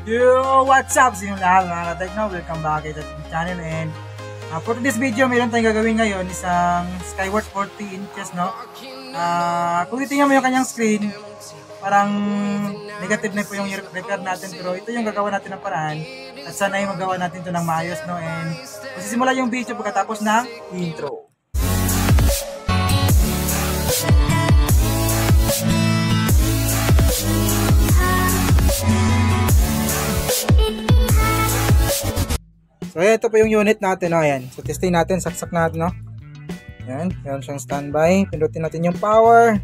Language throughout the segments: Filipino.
Yo, what's up sa inyong lahat mga ka-Tekno? Welcome back sa ating channel and for this video, mayroon tayong gagawin ngayon isang Skyward 40 inches, no? Kung titingnan mo yung kanyang screen, parang negative na po yung repair natin, pero ito yung gagawa natin ng paraan at sana ay magawa natin ito ng maayos, no? And magsisimula yung video pagkatapos ng intro. So, ito po yung unit natin, no? Ayan. So, testing natin, saksak natin, no? Ayan, meron siyang standby. Pindutin natin yung power.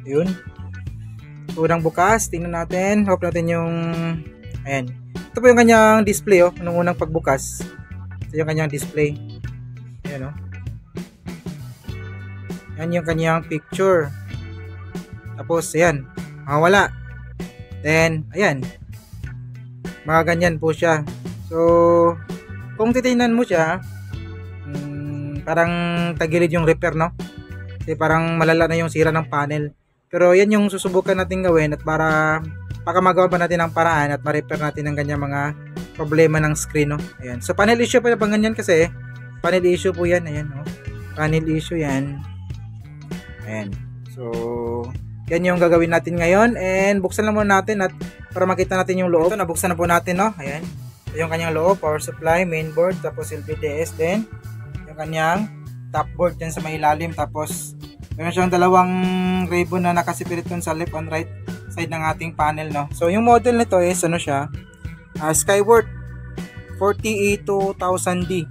Yun. So, unang bukas, tingnan natin. Hope natin yung, ayan. Ito po yung kanyang display, oh, nung unang pagbukas. Ito yung kanyang display. Ayan, oh. Ayan yung kanyang picture. Tapos, ayan, makawala. Then, ayan. Mga ganyan po siya. So, kung titingnan mo siya, parang tagilid yung repair, no? Kasi parang malala na yung sira ng panel. Pero yan yung susubukan natin gawin at para magawa pa natin ang paraan at ma-repair natin ang ganyan mga problema ng screen, no? Ayan. So, panel issue pa pang ganyan kasi. Panel issue po yan. Ayan, no? Panel issue yan. Ayan. So, yan yung gagawin natin ngayon and buksan lang muna natin at para makita natin yung loob. Ito, nabuksan na po natin, no? Ayan. Ito yung kanyang loob, power supply, mainboard, tapos LPDS din. Yung kanyang top board dyan sa may ilalim. Tapos, meron siyang dalawang ribbon na nakasipirit dun sa left and right side ng ating panel, no? So, yung model nito is, ano siya? Skyward 40E2000D.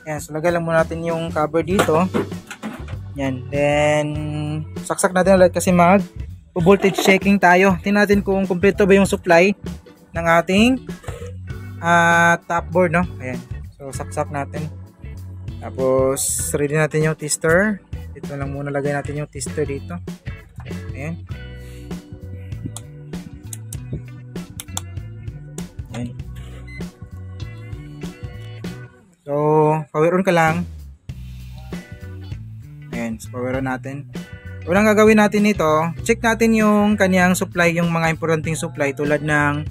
Ayan, so lagay lang muna natin yung cover dito. Yan. Then, saksak natin ulit kasi voltage checking tayo. Tingnan natin kung kumpleto ba yung supply ng ating top board, no? Ayan. So, saksak natin. Tapos, ready natin yung tester. Dito lang muna lagay natin yung tester dito. Ayan. Ayan. So, power on ka lang. Ayan, so power on natin. Unang gagawin natin nito, check natin yung kanyang supply, yung mga importanteng supply tulad ng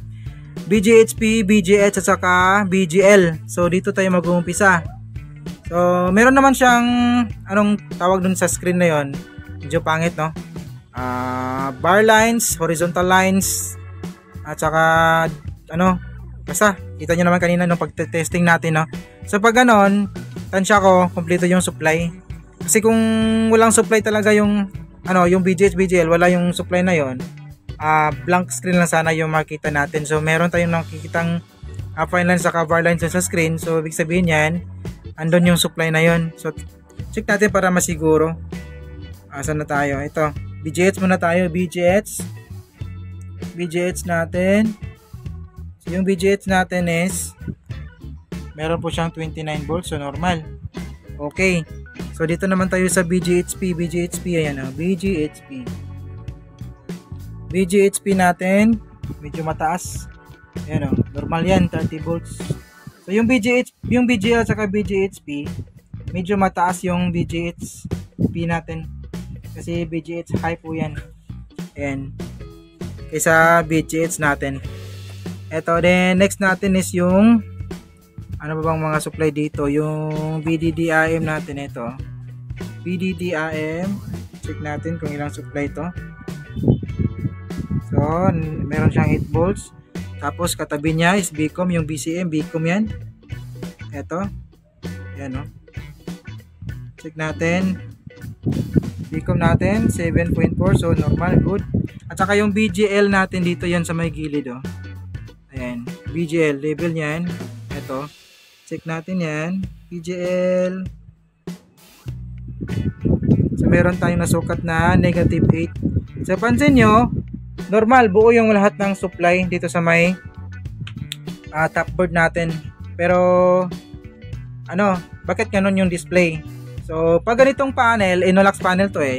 BGHP, BGH at saka BGL. So dito tayo mag-uumpisa. So meron naman siyang anong tawag dun sa screen na yon, medyo pangit, no? Bar lines, horizontal lines at saka ano, basta kita nyo naman kanina nung pag-testing natin, no? So pag ganon, tansya ko kompleto yung supply. Kasi kung walang supply talaga yung yung BGH, BGL, wala yung supply na yon, blank screen lang sana yung makita natin. So meron tayong nakikitang fine lines sa bar lines sa screen. So ibig sabihin yan, andun yung supply na yon. So check natin para masiguro. Saan na tayo? Ito, BGH muna tayo. BGH natin. So yung BGH natin is meron po siyang 29 volts, so normal. Okay. So dito naman tayo sa BGHP, ayan, BGHP natin, medyo mataas. Ayan, normal yan, 30 volts. So yung BGL at BGHP, medyo mataas yung BGHP natin. Kasi BGH high po yan. Ayan. Kaysa BGH natin. Ito din, next natin is yung ano ba bang mga supply dito? Yung VDD-AM natin, ito. VDD-AM. Check natin kung ilang supply ito. So, meron siyang 8 volts. Tapos, katabi niya is Bcom. Yung BCM, Bcom yan. Ito. Yan, no? Check natin. Bcom natin, 7.4. So, normal, good. At saka yung BGL natin dito yan sa may gilid, oh. Ayan. BGL, label niyan. Ito. Check natin yan. BGL. So, meron tayong nasukat na negative 8. So, pansin nyo, normal, buo yung lahat ng supply dito sa may top board natin. Pero, bakit ganun yung display? So, pag ganitong panel, Innolux panel to eh.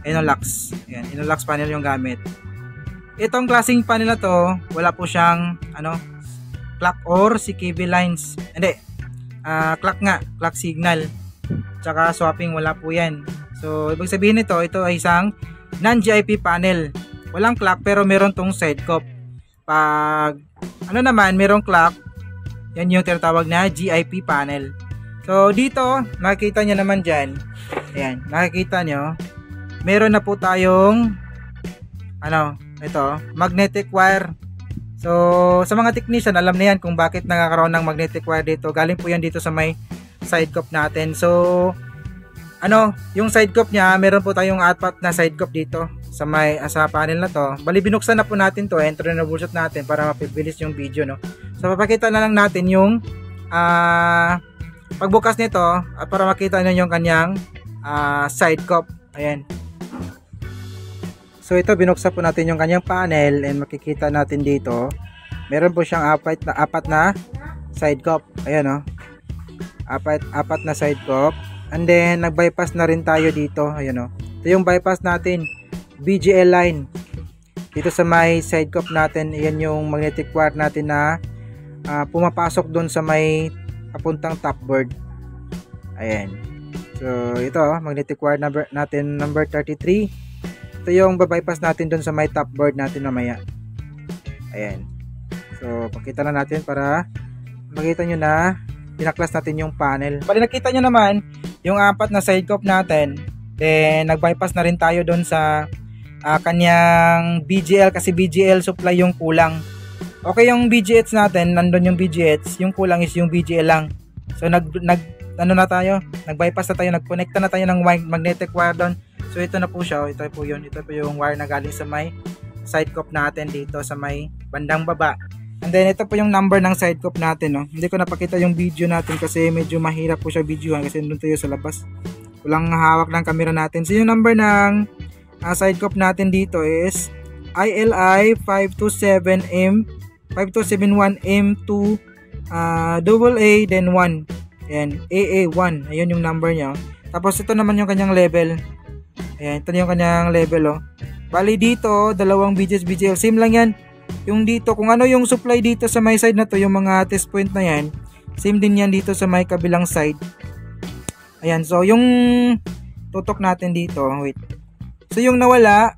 Innolux. Ayan, Innolux panel yung gamit. Itong klaseng panel na to, wala po siyang, clock or CKB lines. Hindi. Clock nga. Clock signal. Tsaka swapping, wala po yan. So, ibig sabihin nito, ito ay isang non-GIP panel. walang clock pero meron tong side cup. Pag ano naman, merong clock, yan yung tinatawag na GIP panel. So dito, makikita nyo naman dyan, ayan, nakikita nyo, meron na po tayong ito, magnetic wire. So sa mga technician, alam na yan kung bakit nagkakaroon ng magnetic wire dito. Galing po yan dito sa may side cup natin. So yung side cup nya, meron po tayong apat na side cup dito sa may sa panel na to. Bali binuksan na po natin to, entry na bullshot natin para mapibilis yung video, no. So papakita na lang natin yung pagbukas nito at para makita niyo yung kanyang side cup. Ayan. So ito, binuksan po natin yung kanyang panel and makikita natin dito, meron po siyang apat na side cup. Ayan, oh. Apat na side cup. And then nag-bypass na rin tayo dito. Ayan, oh. Ito yung bypass natin, BGL line. Dito sa may side cup natin, ayan yung magnetic wire natin na pumapasok doon sa may papuntang top board. Ayan. So ito, magnetic wire number 33. Ito yung babypass natin doon sa may top board natin mamaya. Ayan. So pakita na natin para makita nyo na pinaklas natin yung panel. Bali nakita nyo naman yung apat na side cup natin. Then nag-bypass na rin tayo doon sa kanyang BGL, kasi BGL supply yung kulang. Okay yung BGH natin, nandun yung BGH, yung kulang is yung BGL lang. So nag-bypass na tayo, nag-connecta na tayo ng magnetic wire doon. So ito na po siya, ito po yun, ito po yung wire na galing sa may side cup natin dito sa may bandang baba. And then ito po yung number ng side cup natin, no. Hindi ko napakita yung video natin kasi medyo mahirap po siya videohan kasi nandun tayo sa labas. Walang hawak ng camera natin. So yung number ng side cup natin dito is ILI 5271M2 AA then 1. Ayan, AA1. Ayun yung number niya. Tapos ito naman yung kanyang level. Ayan, ito yung kanyang level, oh. Bali dito, dalawang BGL. Same lang yan. Yung dito, kung ano yung supply dito sa may side na to, yung mga test point na yan, same din yan dito sa may kabilang side. Ayan, so yung tutok natin dito, wait. So yung nawala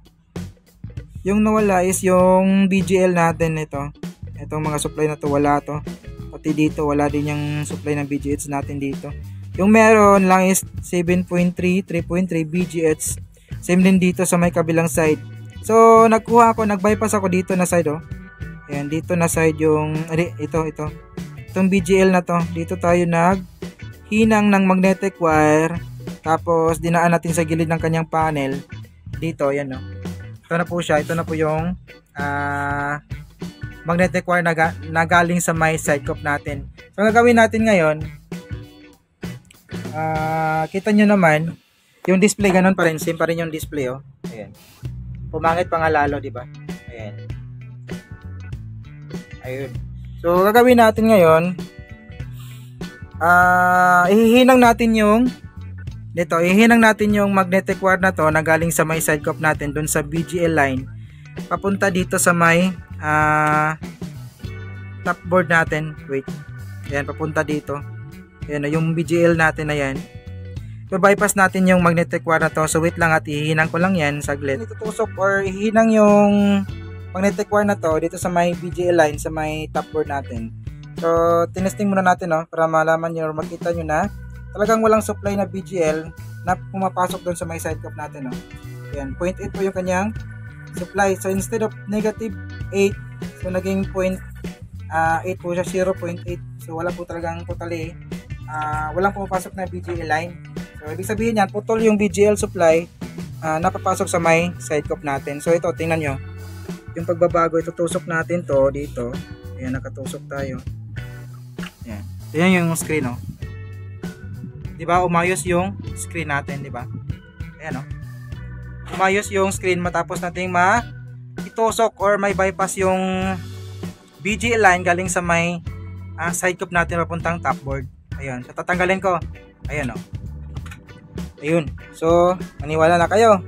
is yung BGL natin ito. Itong mga supply na to, wala to. Pati dito, wala din yung supply ng BGH natin dito. Yung meron lang is 7.3, 3.3 BGH. Same din dito sa may kabilang side. So nag-bypass ako dito na side, oh. Ayan, dito na side yung, ito. Itong BGL na to. Dito tayo hinang ng magnetic wire. Tapos dinaan natin sa gilid ng kanyang panel. Dito, ayan, no. Ito na po siya. Ito na po yung magnetic wire na galing sa may side cup natin. So ang gagawin natin ngayon, kita nyo naman yung display, ganun pa rin, same pa rin yung display, oh. Ayan. Pumangit pa nga lalo, di ba? Ayan. Ayun. So gagawin natin ngayon, ihihinang natin yung magnetic wire na to na galing sa may side cup natin dun sa BGL line papunta dito sa may top board natin. Wait. Ayan, papunta dito. Ayan, yung BGL natin na yan. bypass natin yung magnetic wire na to. So wait lang at ihinang ko lang yan saglit. Itutusok or ihinang yung magnetic wire na to dito sa may BGL line sa may top board natin. So tinesting muna natin, no, para malaman nyo or makita nyo na talagang walang supply na BGL na pumapasok doon sa may side cup natin, no. Ayan, 0.8 po yung kanyang supply. So instead of negative 8, so naging 0.8 po siya, 0.8. So wala po talagang totally walang pumapasok na BGL line. So ibig sabihin yan, putol yung BGL supply napapasok sa may side cup natin. So ito, tingnan nyo yung pagbabago. Itutusok natin to dito. Ayan, nakatusok tayo. Ayan, ayan yung screen, oh. Diba, umayos yung screen natin, diba? Ayan, oh. Umayos yung screen matapos nating itusok or may bypass yung BGL line galing sa may side cup natin papuntang top board. Ayun, so tatanggalin ko. Ayan, oh. Ayun. So, maniwala na kayo.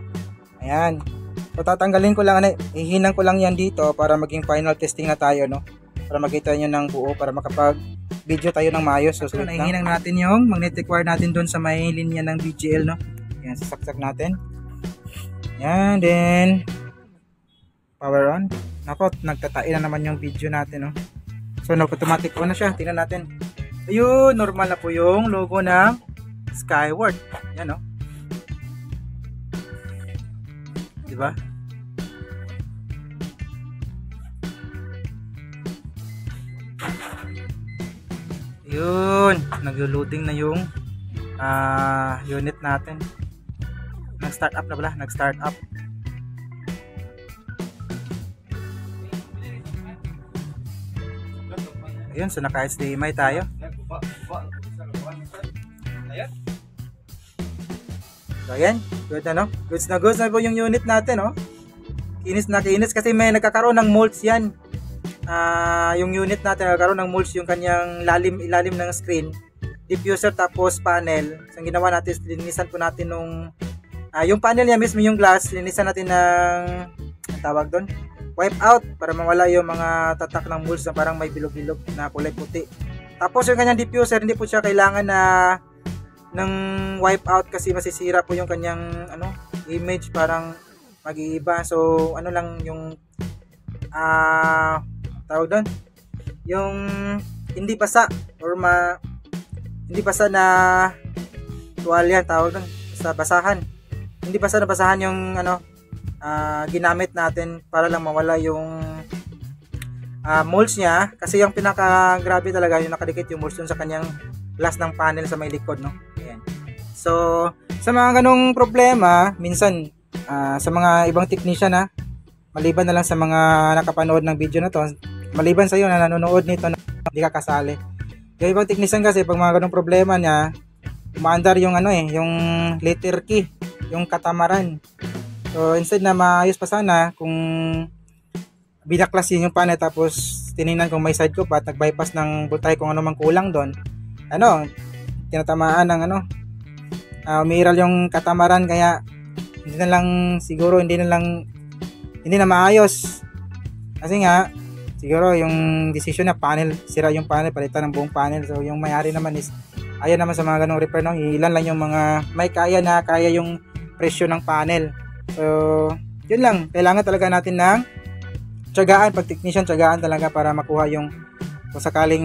Ayan. So tatanggalin ko lang, ihinang ko lang yan dito para maging final testing na tayo, no? Para makita nyo ng buo, para makapag video tayo ng maayos. So nahihinang natin yung magnetic wire natin doon sa may linya ng BGL, no? Ayan, sasaksak natin. Ayan, then Power on. Nako, nagtatain na naman yung video natin, no? So, nag-automatic on na siya. Tingnan natin. Ayun, normal na po yung logo ng Skyward. Yan, no? Diba? Yun, nag-loading na yung unit natin. Nag-start up na pala, nag-start up. Ayun, so naka-HDMI tayo. So ayan, good na, no? Goods na po yung unit natin, no? Kinis na kinis kasi may nagkakaroon ng molds yan. Yung unit natin nagkakaroon ng molds yung kanyang ilalim ng screen, diffuser tapos panel. So ang ginawa natin, linisan po natin nung yung panel niya mismo, yung glass, linisan natin ng tawag doon, wipe out para mawala yung mga tatak ng molds na parang may bilog-bilog na kulay puti. Tapos yung kanyang diffuser, hindi po siya kailangan na ng wipe out kasi masisira po yung kanyang image, parang mag-iiba. So ano lang yung tawag doon, yung hindi basa or hindi basa na tuwalya, tawag doon, sa basahan. Hindi basa na basahan yung ginamit natin para lang mawala yung molds niya, kasi yung pinaka-grabe talaga yung nakadikit yung molds dun sa kanyang glass ng panel sa may likod, no? Ayan. So, sa mga ganong problema, minsan sa mga ibang technician maliban na lang sa mga nakapanood ng video na to, maliban sa iyo na nanonood nito na hindi ka kasali. Yung ibang technician kasi pag mga ganong problema niya, umaandar yung yung letter key, yung katamaran. So instead na maayos pa sana kung binaklasin yung panel tapos tiningnan kung may side cope at nag-bypass ng voltahe kung ano mang kulang doon, tinatamaan ng umiiral yung katamaran, kaya hindi na maayos kasi nga siguro yung decision na panel, sira yung panel, palitan ng buong panel. So yung may-ari naman is ayaw naman sa mga ganong repair, no? Ilan lang yung mga may kaya yung presyo ng panel. So yun lang, kailangan talaga natin ng tiyagaan, pag technician, tiyagaan talaga para makuha yung, kung sakaling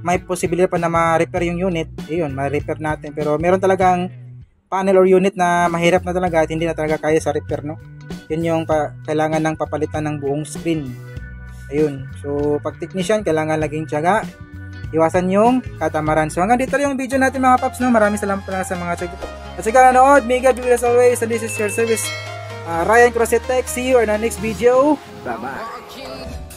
may posibilidad pa na ma-repair yung unit, yun, ma-repair natin. Pero meron talagang panel or unit na mahirap na talaga at hindi na talaga kaya sa repair, no? Yun yung kailangan ng papalitan ng buong screen. Ayun. So pag technician, kailangan laging tiyaga, iwasan yung katamaran. So hanggang dito yung video natin mga paps, no? Maraming salamat pala sa mga tiyaga. At sa nanood, mega big as always, and this is your service, Ryan Crosset Tech. See you in our next video. Bye bye.